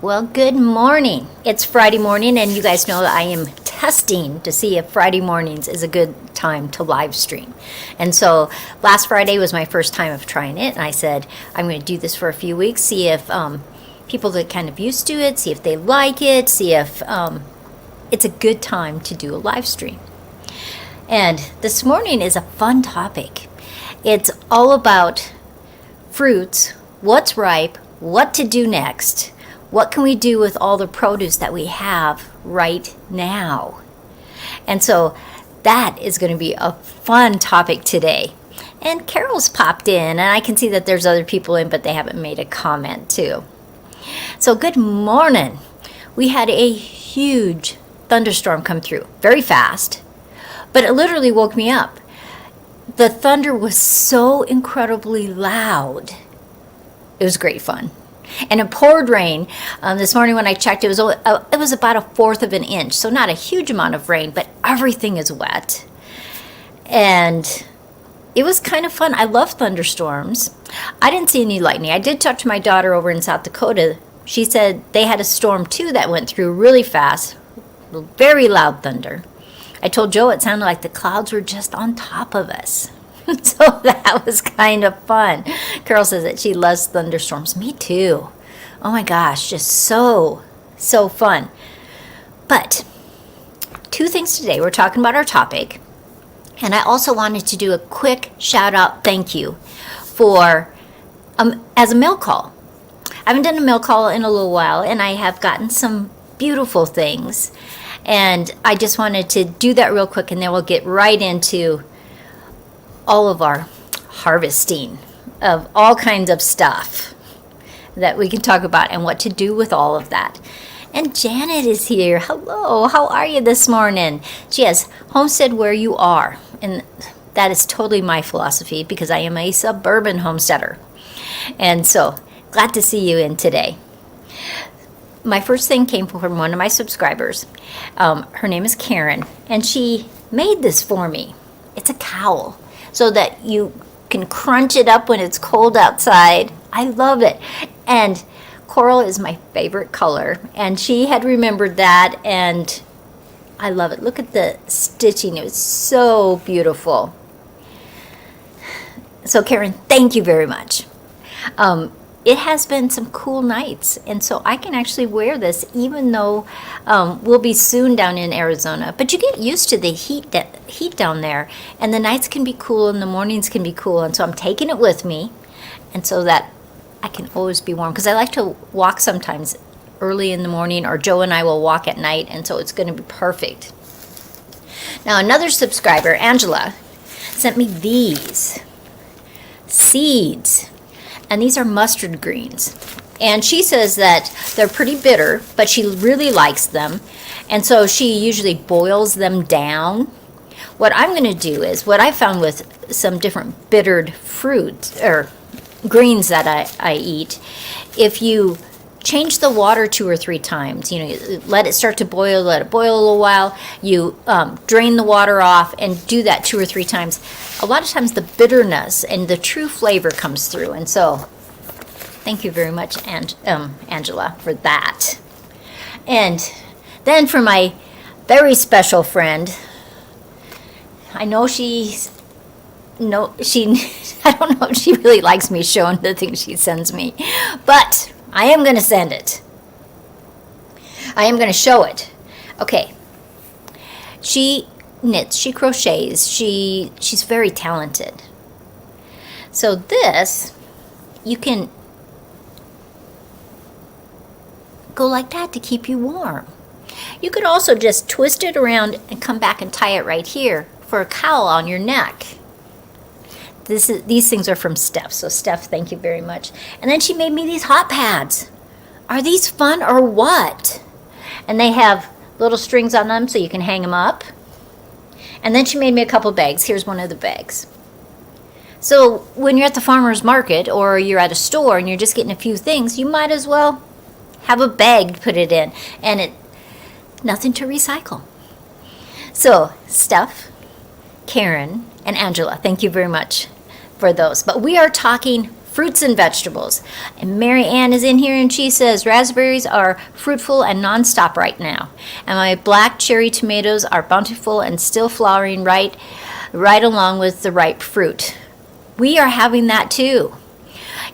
Well, good morning. It's Friday morning, and you guys know that I am testing to see if Friday mornings is a good time to live stream. And so last Friday was my first time of trying it, and I said, I'm going to do this for a few weeks, see if people get kind of used to it, see if they like it, see if it's a good time to do a live stream. And this morning is a fun topic. It's all about fruits, what's ripe, what to do next. What can we do with all the produce that we have right now? And so that is going to be a fun topic today. And Carol's popped in, and I can see that there's other people in, but they haven't made a comment too. So good morning. We had a huge thunderstorm come through, very fast, but it literally woke me up. The thunder was so incredibly loud. It was great fun. And it poured rain. This morning when I checked, it was about 1/4 of an inch. So not a huge amount of rain, but everything is wet. And it was kind of fun. I love thunderstorms. I didn't see any lightning. I did talk to my daughter over in South Dakota. She said they had a storm too that went through really fast. Very loud thunder. I told Joe it sounded like the clouds were just on top of us. So that was kind of fun. Carol says that she loves thunderstorms. Me too. Oh my gosh, just so fun. But two things today. We're talking about our topic. And I also wanted to do a quick shout out thank you for as a mail call. I haven't done a mail call in a little while, and I have gotten some beautiful things. And I just wanted to do that real quick, and then we'll get right into all of our harvesting of all kinds of stuff that we can talk about and what to do with all of that. And Janet is here. Hello, how are you this morning? She has homestead where you are, and that is totally my philosophy because I am a suburban homesteader. And so glad to see you in today. My first thing came from one of my subscribers. Her name is Karen, and she made this for me. It's a cowl, so that you can crunch it up when it's cold outside. I love it. And coral is my favorite color, and she had remembered that, and I love it. Look at the stitching. It was so beautiful. So Karen, thank you very much. It has been some cool nights, and so I can actually wear this even though we'll be soon down in Arizona. But you get used to the heat down there, and the nights can be cool and the mornings can be cool, and so I'm taking it with me, and so that I can always be warm, because I like to walk sometimes early in the morning, or Joe and I will walk at night, and so it's going to be perfect. Now another subscriber, Angela, sent me these seeds. And these are mustard greens. And she says that they're pretty bitter, but she really likes them. And so she usually boils them down. What I'm going to do is, what I found with some different bittered fruits, or greens that I eat, if you change the water 2 or 3 times, you let it start to boil, let it boil a little while, you drain the water off and do that 2 or 3 times. A lot of times the bitterness and the true flavor comes through. And so thank you very much, Angela, for that. And then for my very special friend, I know I don't know if she really likes me showing the things she sends me, but I am going to send it. I am going to show it. Okay. She knits, she crochets, she's very talented. So this, you can go like that to keep you warm. You could also just twist it around and come back and tie it right here for a cowl on your neck. These things are from Steph, so Steph, thank you very much. And then she made me these hot pads. Are these fun or what? And they have little strings on them so you can hang them up. And then she made me a couple bags. Here's one of the bags. So when you're at the farmer's market or you're at a store and you're just getting a few things, you might as well have a bag to put it in. And nothing to recycle. So Steph, Karen, and Angela, thank you very much for those. But we are talking fruits and vegetables. And Mary Ann is in here and she says raspberries are fruitful and nonstop right now. And my black cherry tomatoes are bountiful and still flowering right along with the ripe fruit. We are having that too.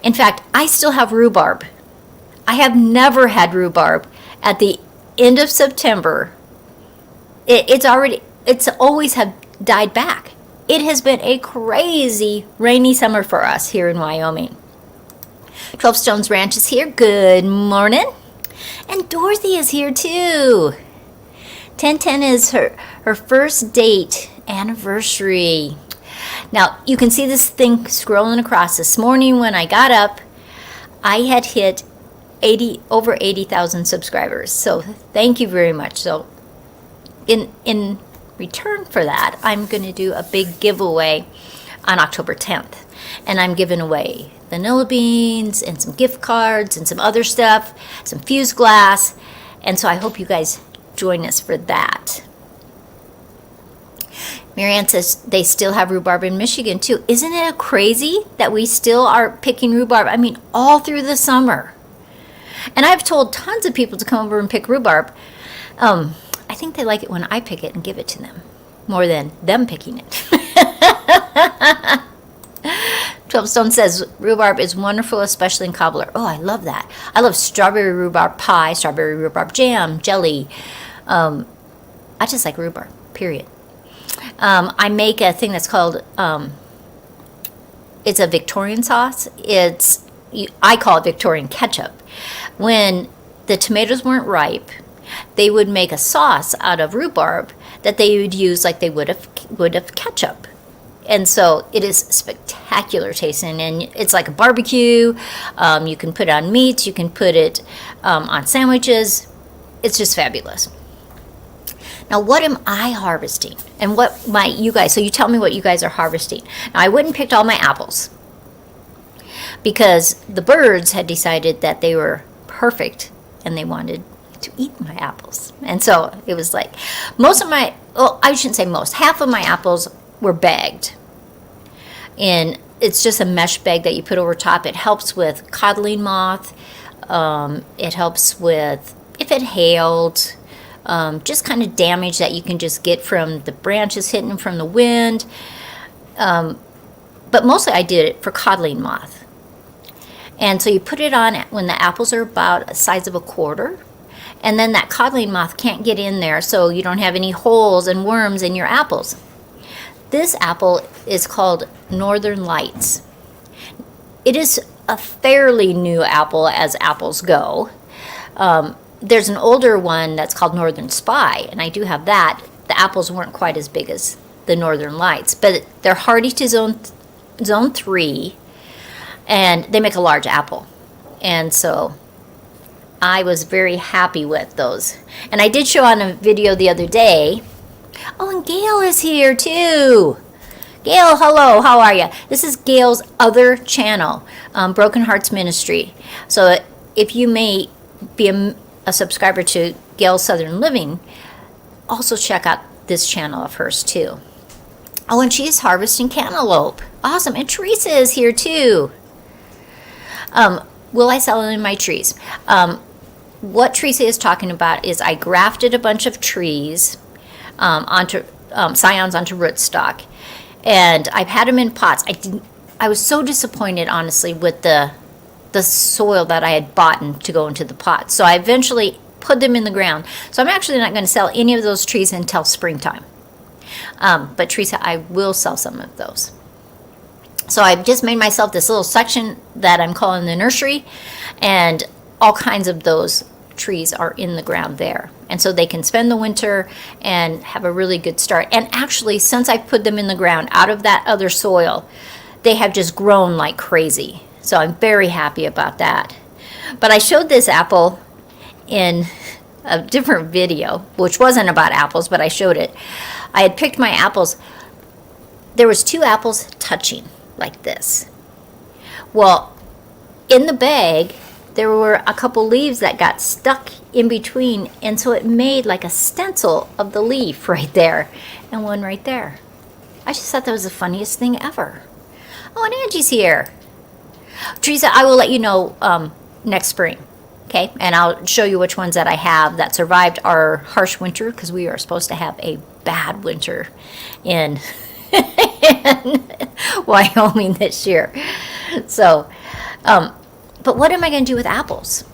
In fact, I still have rhubarb. I have never had rhubarb at the end of September. It's always have died back. It has been a crazy rainy summer for us here in Wyoming. 12 Stones Ranch is here. Good morning. And Dorothy is here too. 1010 is her first date anniversary. Now, you can see this thing scrolling across. This morning when I got up, I had hit over 80,000 subscribers. So thank you very much. So in return for that, I'm going to do a big giveaway on October 10th. And I'm giving away vanilla beans and some gift cards and some other stuff, some fused glass. And so I hope you guys join us for that. Marianne says they still have rhubarb in Michigan too. Isn't it crazy that we still are picking rhubarb? I mean, all through the summer. And I've told tons of people to come over and pick rhubarb. I think they like it when I pick it and give it to them, more than them picking it. 12 Stone says rhubarb is wonderful, especially in cobbler. Oh, I love that. I love strawberry rhubarb pie, strawberry rhubarb jam, jelly. I just like rhubarb, period. I make a thing that's called, it's a Victorian sauce. I call it Victorian ketchup. When the tomatoes weren't ripe, they would make a sauce out of rhubarb that they would use like they would have ketchup. And so it is spectacular tasting, and it's like a barbecue. You can put it on meats, you can put it on sandwiches. It's just fabulous. Now, what am I harvesting? And what might you guys, so you tell me what you guys are harvesting. Now, I went and picked all my apples because the birds had decided that they were perfect and they wanted to eat my apples. And so it was like I shouldn't say most, half of my apples were bagged. And it's just a mesh bag that you put over top. It helps with codling moth. It helps with, if it hailed, just kind of damage that you can just get from the branches hitting from the wind. But mostly I did it for codling moth. And so you put it on when the apples are about the size of a quarter. And then that codling moth can't get in there, so you don't have any holes and worms in your apples. This apple is called Northern Lights. It is a fairly new apple as apples go. There's an older one that's called Northern Spy, and I do have that. The apples weren't quite as big as the Northern Lights, but they're hardy to zone 3, and they make a large apple. And so I was very happy with those. And I did show on a video the other day. Oh, and Gail is here too. Gail, hello, how are you? This is Gail's other channel, Broken Hearts Ministry. So if you may be a subscriber to Gail's Southern Living, also check out this channel of hers too. Oh, and she's harvesting cantaloupe. Awesome. And Teresa is here too. Will I sell it in my trees? What Teresa is talking about is I grafted a bunch of trees onto scions onto rootstock, and I've had them in pots. I was so disappointed, honestly, with the soil that I had bought to go into the pot. So I eventually put them in the ground. So I'm actually not going to sell any of those trees until springtime. But Teresa, I will sell some of those. So I've just made myself this little section that I'm calling the nursery, and all kinds of those trees are in the ground there. And so they can spend the winter and have a really good start. And actually, since I put them in the ground out of that other soil, they have just grown like crazy. So I'm very happy about that. But I showed this apple in a different video, which wasn't about apples, but I showed it. I had picked my apples. There was 2 apples touching like this. Well, in the bag, there were a couple leaves that got stuck in between, and so it made like a stencil of the leaf right there, and one right there. I just thought that was the funniest thing ever. Oh, and Angie's here. Teresa, I will let you know next spring. Okay, and I'll show you which ones that I have that survived our harsh winter, because we are supposed to have a bad winter in, in Wyoming this year. So, but what am I going to do with apples?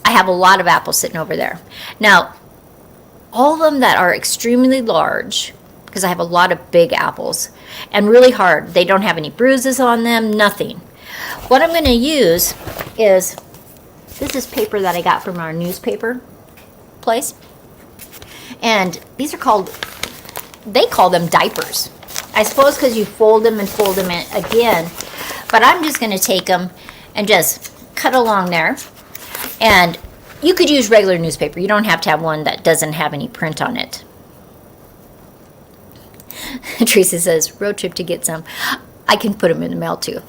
I have a lot of apples sitting over there. Now, all of them that are extremely large, because I have a lot of big apples, and really hard. They don't have any bruises on them, nothing. What I'm going to use is, this is paper that I got from our newspaper place. And these are called, they call them diapers. I suppose because you fold them and fold them in again. But I'm just going to take them and just cut along there. And you could use regular newspaper. You don't have to have one that doesn't have any print on it. Teresa says, road trip to get some. I can put them in the mail too.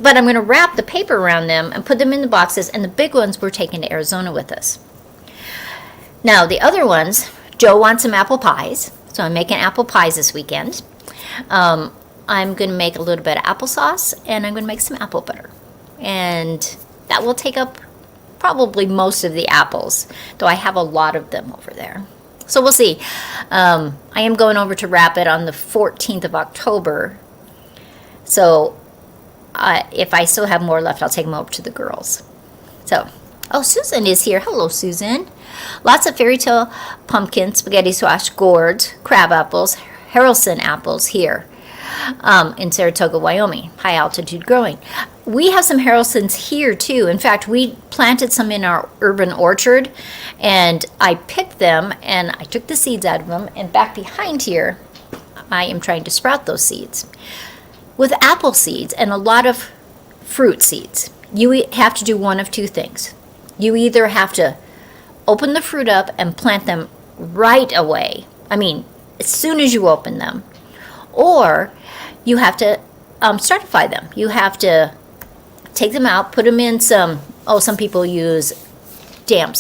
But I'm going to wrap the paper around them and put them in the boxes, and the big ones we're taking to Arizona with us. Now, the other ones, Joe wants some apple pies, so I'm making apple pies this weekend. I'm going to make a little bit of applesauce, and I'm going to make some apple butter. And that will take up probably most of the apples, though I have a lot of them over there. So we'll see. I am going over to wrap it on the 14th of October. So if I still have more left, I'll take them over to the girls. So, oh, Susan is here. Hello, Susan. Lots of fairy tale pumpkins, spaghetti squash, gourds, crab apples, Harrelson apples here in Saratoga, Wyoming. High altitude growing. We have some Harrelsons here too. In fact, we planted some in our urban orchard, and I picked them and I took the seeds out of them, and back behind here, I am trying to sprout those seeds. With apple seeds and a lot of fruit seeds, you have to do one of two things. You either have to open the fruit up and plant them right away. I mean, as soon as you open them. Or you have to stratify them. You have to take them out, put them in some people use damp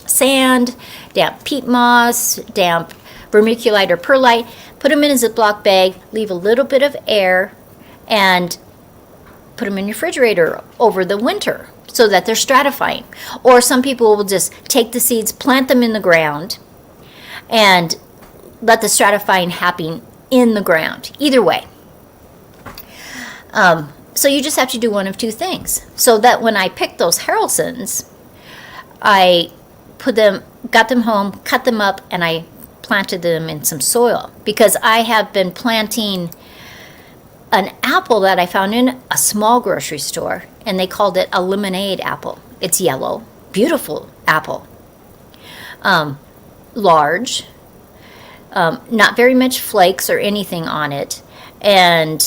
sand, damp peat moss, damp vermiculite or perlite. Put them in a Ziploc bag, leave a little bit of air, and put them in your refrigerator over the winter so that they're stratifying. Or some people will just take the seeds, plant them in the ground, and let the stratifying happen in the ground. Either way. So you just have to do one of two things. So that when I picked those Harrelsons, I got them home, cut them up, and I planted them in some soil, because I have been planting an apple that I found in a small grocery store, and they called it a lemonade apple. It's yellow, beautiful apple, large, not very much flakes or anything on it, and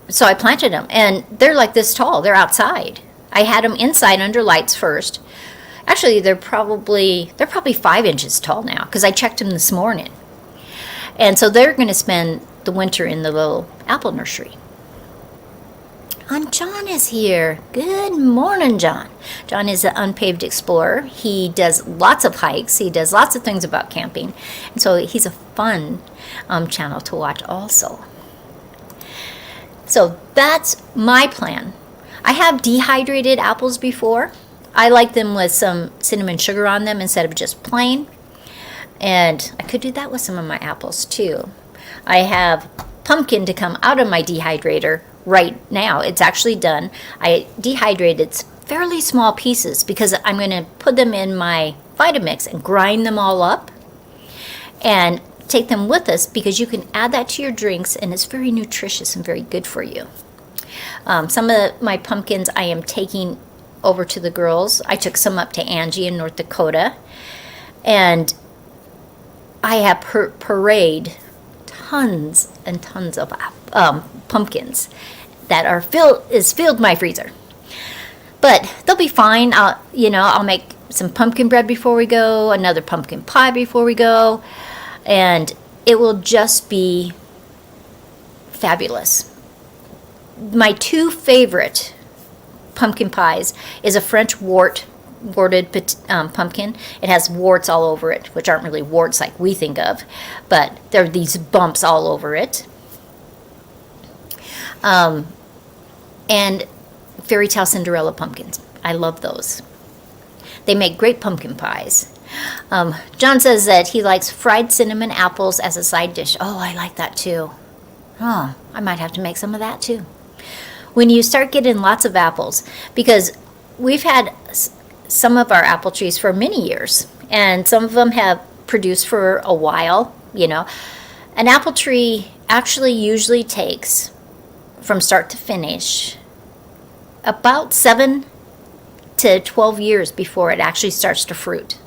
so I planted them, and they're like this tall. They're outside. I had them inside under lights first. Actually, they're probably 5 inches tall now, because I checked them this morning. And so they're going to spend the winter in the little apple nursery. And John is here. Good morning, John. John is an unpaved explorer. He does lots of hikes. He does lots of things about camping. And so he's a fun channel to watch also. So that's my plan. I have dehydrated apples before. I like them with some cinnamon sugar on them instead of just plain. And I could do that with some of my apples too. I have pumpkin to come out of my dehydrator right now. It's actually done. I dehydrated fairly small pieces because I'm going to put them in my Vitamix and grind them all up and take them with us, because you can add that to your drinks, and it's very nutritious and very good for you. Some of my pumpkins I am taking over to the girls. I took some up to Angie in North Dakota, and I have parade tons and tons of pumpkins that are filled my freezer. But they'll be fine. I'll make some pumpkin bread before we go, another pumpkin pie before we go, and it will just be fabulous. My two favorite pumpkin pies is a French wort pumpkin. It has warts all over it, which aren't really warts like we think of, but there are these bumps all over it. And Fairy Tale Cinderella pumpkins. I love those. They make great pumpkin pies. John says that he likes fried cinnamon apples as a side dish. Oh, I like that too. Oh, I might have to make some of that too. When you start getting lots of apples, because we've had some of our apple trees for many years, and some of them have produced for a while, you know. An apple tree actually usually takes, from start to finish, about 7 to 12 years before it actually starts to fruit.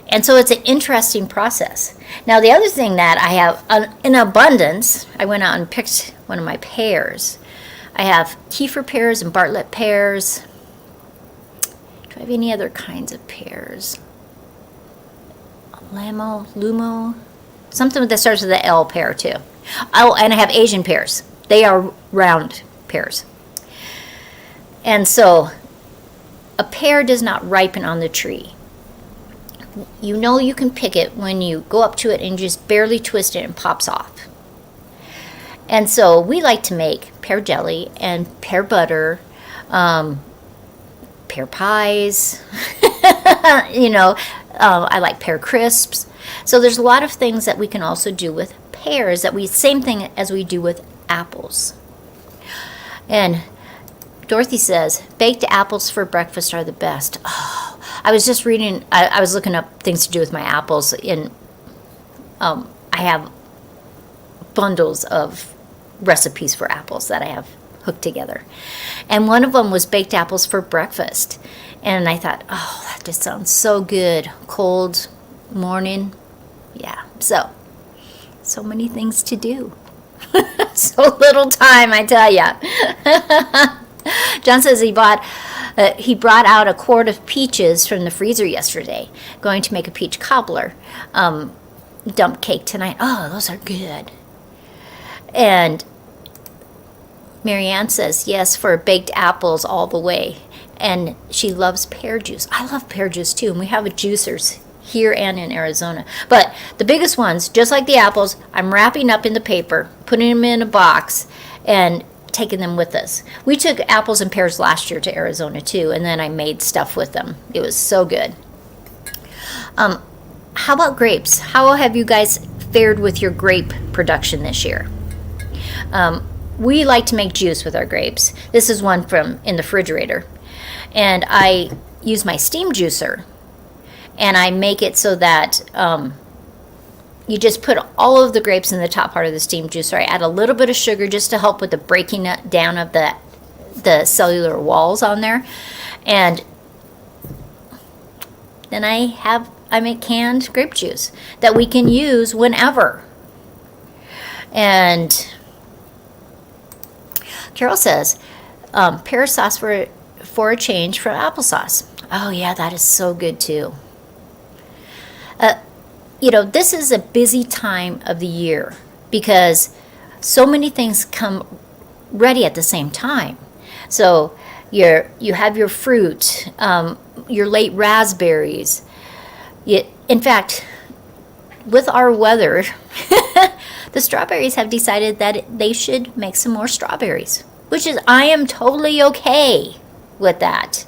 And so it's an interesting process. Now, the other thing that I have in abundance, I went out and picked one of my pears. I have Kiefer pears and Bartlett pears. Do I have any other kinds of pears? Lumo, something that starts with the L pear too. Oh, and I have Asian pears. They are round pears. And so a pear does not ripen on the tree. You know you can pick it when you go up to it and just barely twist it and pops off. And so we like to make pear jelly and pear butter, pear pies, you know, I like pear crisps. So there's a lot of things that we can also do with pears same thing as we do with apples. And Dorothy says, baked apples for breakfast are the best. Oh, I was just reading, I was looking up things to do with my apples. I have bundles of recipes for apples that I have hooked together. And one of them was baked apples for breakfast. And I thought, oh, that just sounds so good. Cold morning. Yeah, so many things to do. So little time, I tell ya. John says he brought out a quart of peaches from the freezer yesterday. Going to make a peach cobbler dump cake tonight. Oh, those are good. And Marianne says, yes, for baked apples all the way. And she loves pear juice. I love pear juice too, and we have a juicers here and in Arizona. But the biggest ones, just like the apples, I'm wrapping up in the paper, putting them in a box, and taking them with us. We took apples and pears last year to Arizona too, and then I made stuff with them. It was so good. How about grapes? How have you guys fared with your grape production this year? We like to make juice with our grapes. This is one from in the refrigerator. And I use my steam juicer, and I make it so that you just put all of the grapes in the top part of the steam juicer. I add a little bit of sugar just to help with the breaking down of the cellular walls on there. And then I make canned grape juice that we can use whenever. And Carol says, pear sauce for a change from applesauce. Oh yeah, that is so good too. You know, this is a busy time of the year because so many things come ready at the same time. So you have your fruit, your late raspberries. In fact, with our weather, the strawberries have decided that they should make some more strawberries, which is, I am totally okay with that.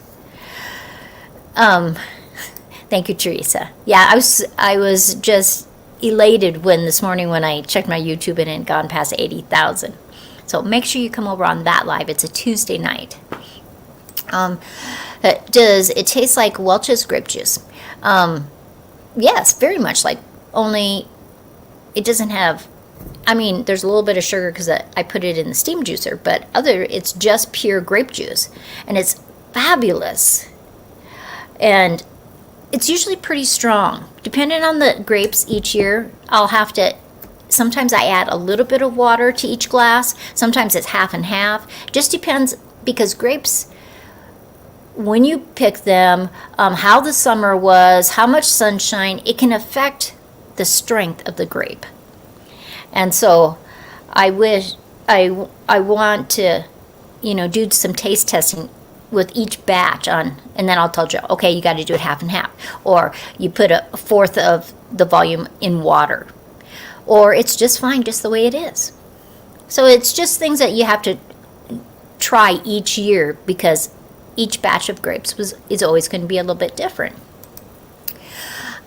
Thank you, Teresa. Yeah, I was just elated this morning when I checked my YouTube and it had gone past 80,000. So make sure you come over on that live. It's a Tuesday night. Does it taste like Welch's grape juice? Yes, very much like, only it doesn't have, I mean, there's a little bit of sugar because I put it in the steam juicer, but it's just pure grape juice, and it's fabulous. And it's usually pretty strong. Depending on the grapes each year, sometimes I add a little bit of water to each glass. Sometimes it's half and half. Just depends, because grapes, when you pick them, how the summer was, how much sunshine, it can affect the strength of the grape. And so I want to, do some taste testing with each batch on, and then I'll tell you, okay, you got to do it half and half, or you put a fourth of the volume in water, or it's just fine just the way it is. So it's just things that you have to try each year, because each batch of grapes is always going to be a little bit different.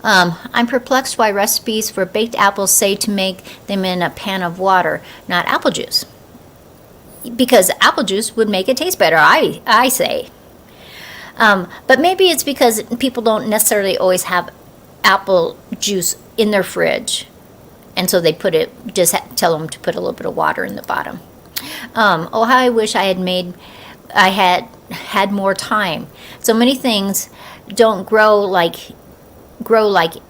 I'm perplexed why recipes for baked apples say to make them in a pan of water, not apple juice. Because apple juice would make it taste better, I say. But maybe it's because people don't necessarily always have apple juice in their fridge, and so they tell them to put a little bit of water in the bottom. Oh, how I wish I had more time. So many things don't grow like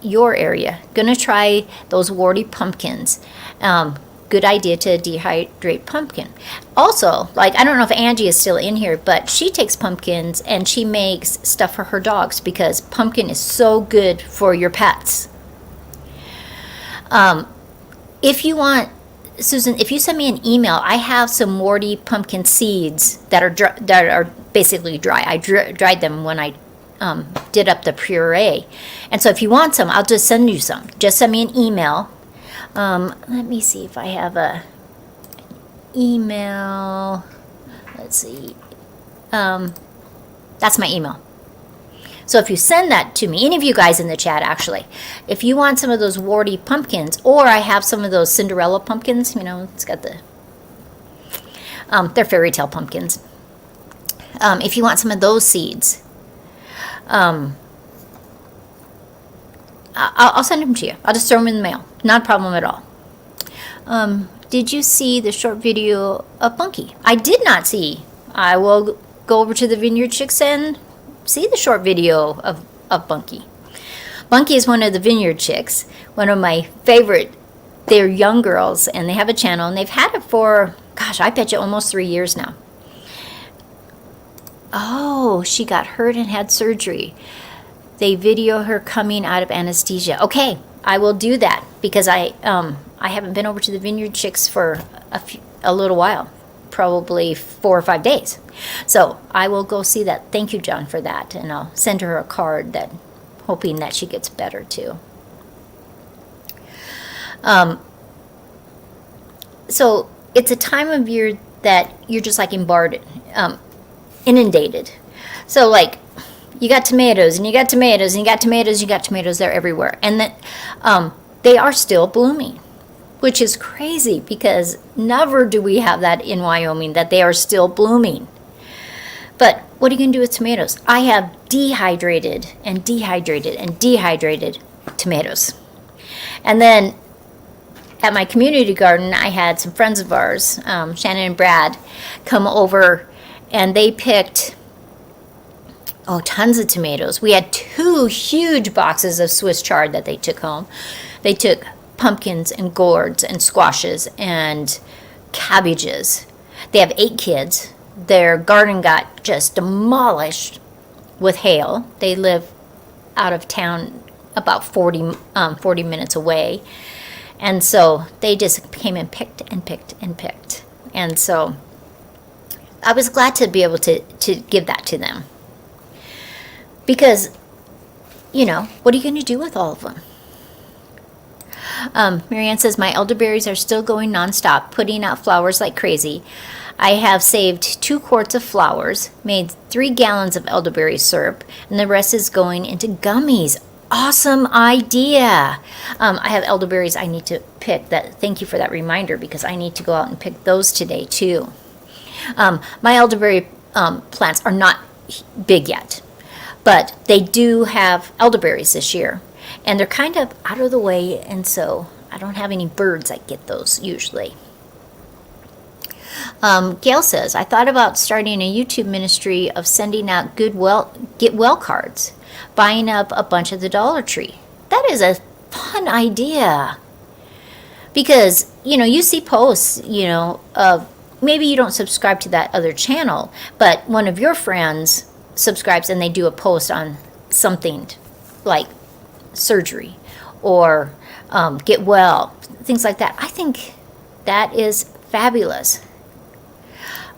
your area. Gonna try those warty pumpkins. Good idea to dehydrate pumpkin. Also, like, I don't know if Angie is still in here, but she takes pumpkins and she makes stuff for her dogs, because pumpkin is so good for your pets. If you want, Susan, if you send me an email, I have some warty pumpkin seeds that are basically dry. I dried them when I did up the puree. And so if you want some, I'll just send you some. Just send me an email. Let me see if I have a email. Let's see. That's my email. So if you send that to me, any of you guys in the chat, actually, if you want some of those warty pumpkins, or I have some of those Cinderella pumpkins, it's got they're fairy tale pumpkins. If you want some of those seeds, I'll send them to you. I'll just throw them in the mail. Not a problem at all. Did you see the short video of Bunky? I did not see. I will go over to the Vineyard Chicks and see the short video of Bunky. Bunky is one of the Vineyard Chicks, one of my favorite. They're young girls, and they have a channel, and they've had it for, gosh, I bet you almost 3 years now. Oh, she got hurt and had surgery. They video her coming out of anesthesia. Okay, I will do that, because I haven't been over to the Vineyard Chicks for a little while, probably 4 or 5 days. So I will go see that. Thank you, John, for that, and I'll send her a card, hoping that she gets better too. So it's a time of year that you're just like inundated. So like, you got tomatoes, and you got tomatoes, and you got tomatoes, you got tomatoes. They're everywhere. And that they are still blooming, which is crazy, because never do we have that in Wyoming, that they are still blooming. But what are you going to do with tomatoes? I have dehydrated and dehydrated and dehydrated tomatoes. And then at my community garden, I had some friends of ours, Shannon and Brad, come over, and they picked tons of tomatoes. We had 2 huge boxes of Swiss chard that they took home. They took pumpkins and gourds and squashes and cabbages. They have 8 kids. Their garden got just demolished with hail. They live out of town about 40 minutes away. And so they just came and picked and picked and picked. And so I was glad to be able to give that to them. Because, what are you going to do with all of them? Marianne says, my elderberries are still going nonstop, putting out flowers like crazy. I have saved 2 quarts of flowers, made 3 gallons of elderberry syrup, and the rest is going into gummies. Awesome idea. I have elderberries I need to pick. Thank you for that reminder, because I need to go out and pick those today too. My elderberry plants are not big yet, but they do have elderberries this year, and they're kind of out of the way, and so I don't have any birds that get those usually. Gail says, I thought about starting a YouTube ministry of sending out get well cards, buying up a bunch at the Dollar Tree. That is a fun idea, because you see posts of, maybe you don't subscribe to that other channel, but one of your friends subscribes and they do a post on something like surgery or get well, things like that. I think that is fabulous.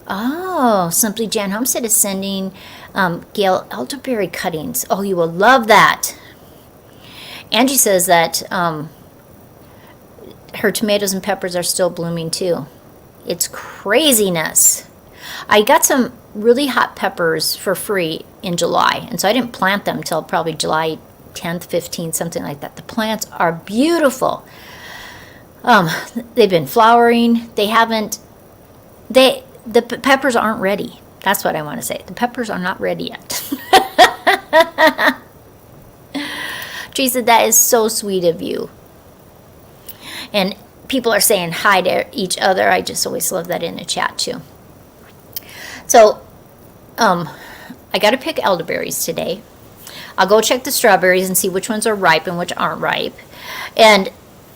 Oh, Simply Jan Homestead is sending Gail elderberry cuttings. Oh, you will love that. Angie says that her tomatoes and peppers are still blooming too. It's craziness. I got some really hot peppers for free in July, and so I didn't plant them till probably July 10th, 15th, something like that. The plants are beautiful. They've been flowering. The peppers aren't ready. That's what I want to say. The peppers are not ready yet. Teresa, that is so sweet of you. And people are saying hi to each other. I just always love that in the chat too. So, I got to pick elderberries today. I'll go check the strawberries and see which ones are ripe and which aren't ripe. And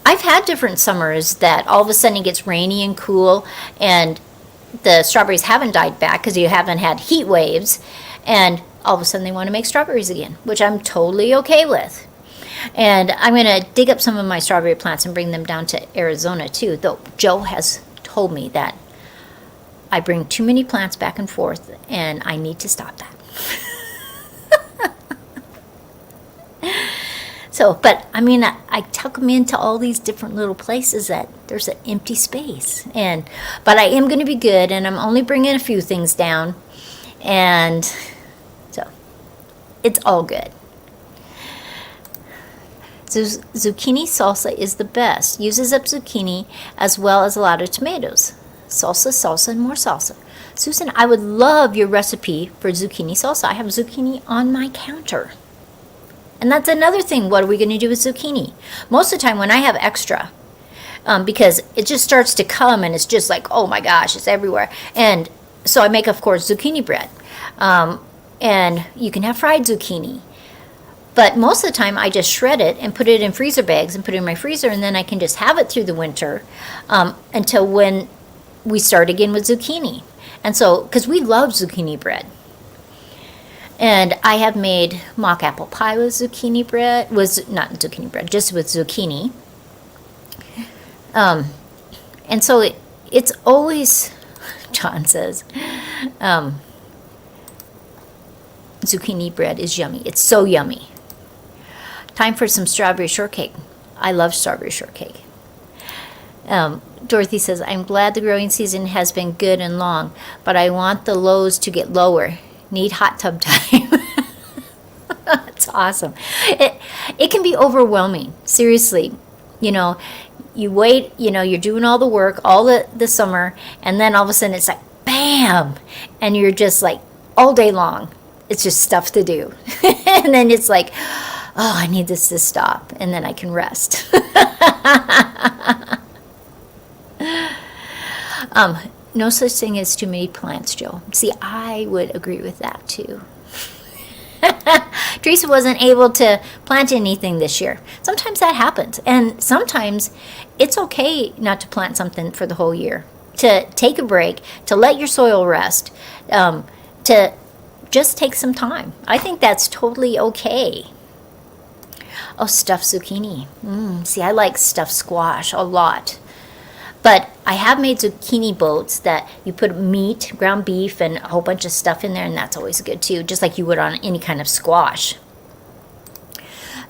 I've had different summers that all of a sudden it gets rainy and cool, and the strawberries haven't died back because you haven't had heat waves, and all of a sudden they want to make strawberries again, which I'm totally okay with. And I'm going to dig up some of my strawberry plants and bring them down to Arizona too, though Joe has told me that I bring too many plants back and forth, and I need to stop that. So, but I mean, I tuck them into all these different little places that there's an empty space. But I am going to be good, and I'm only bringing a few things down. And so, it's all good. So, zucchini salsa is the best. Uses up zucchini as well as a lot of tomatoes. Salsa, salsa, and more salsa. Susan, I would love your recipe for zucchini salsa. I have zucchini on my counter. And that's another thing. What are we going to do with zucchini? Most of the time when I have extra, because it just starts to come and it's just like, oh my gosh, it's everywhere. And so I make, of course, zucchini bread. And you can have fried zucchini. But most of the time I just shred it and put it in freezer bags and put it in my freezer, and then I can just have it through the winter until when we start again with zucchini. And so, because we love zucchini bread. And I have made mock apple pie with zucchini bread, not zucchini bread, just with zucchini. And so it's always, John says, zucchini bread is yummy. It's so yummy. Time for some strawberry shortcake. I love strawberry shortcake. Dorothy says, I'm glad the growing season has been good and long, but I want the lows to get lower. Need hot tub time. That's awesome. It can be overwhelming. Seriously. You know, you wait, you know, you're doing all the work all the summer, and then all of a sudden it's like, bam! And you're just like, all day long, it's just stuff to do. And then it's like, oh, I need this to stop, and then I can rest. No such thing as too many plants, Joe. See, I would agree with that too. Teresa wasn't able to plant anything this year. Sometimes that happens. And sometimes it's okay not to plant something for the whole year. To take a break, to let your soil rest, to just take some time. I think that's totally okay. Oh, stuffed zucchini. See, I like stuffed squash a lot. But I have made zucchini boats that you put meat, ground beef, and a whole bunch of stuff in there, and that's always good too, just like you would on any kind of squash.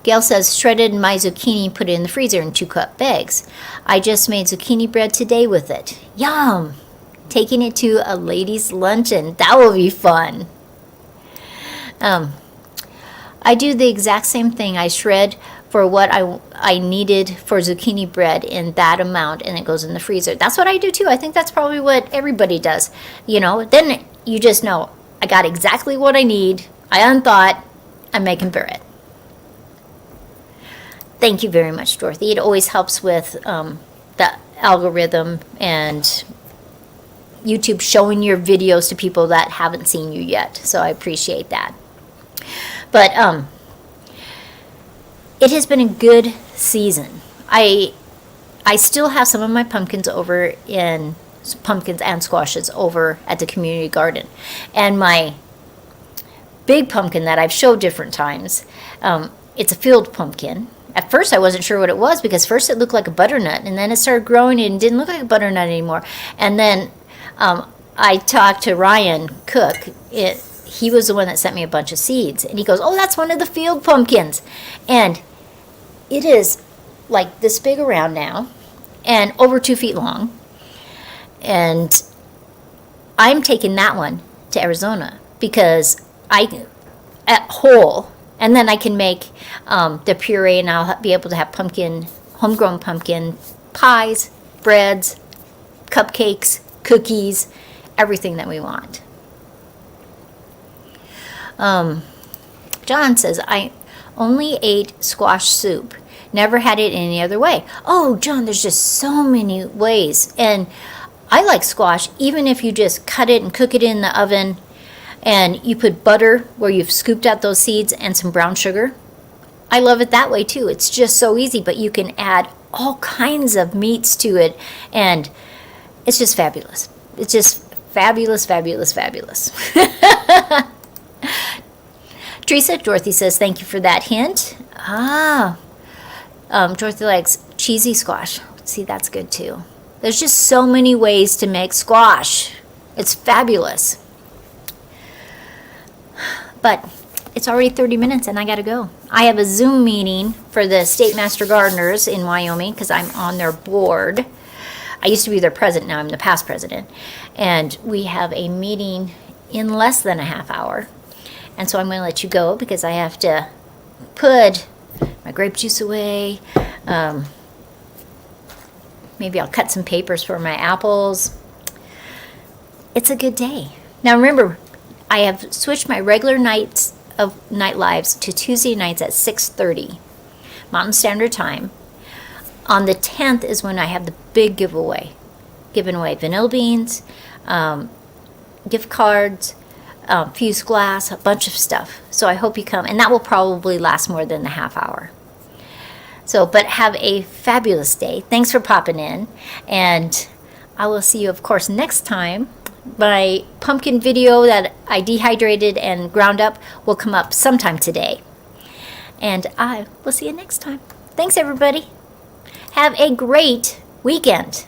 Gail says, shredded my zucchini and put it in the freezer in 2-cup bags. I just made zucchini bread today with it. Yum! Taking it to a ladies' luncheon. That will be fun. I do the exact same thing. I shred for what I needed for zucchini bread in that amount, and it goes in the freezer. That's what I do too. I think that's probably what everybody does. You know, then you just know, I got exactly what I need. I unthought, I'm making bread. Thank you very much, Dorothy. It always helps with the algorithm and YouTube showing your videos to people that haven't seen you yet. So I appreciate that. But it has been a good season. I still have some of my pumpkins and squashes over at the community garden. And my big pumpkin that I've showed different times, it's a field pumpkin. At first I wasn't sure what it was, because first it looked like a butternut, and then it started growing and it didn't look like a butternut anymore. And then I talked to Ryan Cook. He was the one that sent me a bunch of seeds. And he goes, oh, that's one of the field pumpkins. And it is like this big around now and over 2 feet long. And I'm taking that one to Arizona because at whole, and then I can make the puree, and I'll be able to have homegrown pumpkin pies, breads, cupcakes, cookies, everything that we want. John says, I only ate squash soup. Never had it any other way. Oh, John, there's just so many ways. And I like squash, even if you just cut it and cook it in the oven, and you put butter where you've scooped out those seeds and some brown sugar. I love it that way too. It's just so easy, but you can add all kinds of meats to it, and it's just fabulous. It's just fabulous, fabulous, fabulous. Dorothy says, thank you for that hint. Dorothy likes cheesy squash. See, that's good too. There's just so many ways to make squash. It's fabulous. But it's already 30 minutes and I gotta go. I have a Zoom meeting for the State Master Gardeners in Wyoming because I'm on their board. I used to be their president, now I'm the past president. And we have a meeting in less than a half hour. And so I'm going to let you go because I have to put my grape juice away. Maybe I'll cut some papers for my apples. It's a good day. Now remember, I have switched my regular night lives to Tuesday nights at 6:30 Mountain Standard Time. On the 10th is when I have the big giveaway. Giving away vanilla beans, gift cards, fused glass, a bunch of stuff. So I hope you come, and that will probably last more than the half hour. So, but have a fabulous day. Thanks for popping in, and I will see you, of course, next time. My pumpkin video that I dehydrated and ground up will come up sometime today. And I will see you next time. Thanks, everybody. Have a great weekend.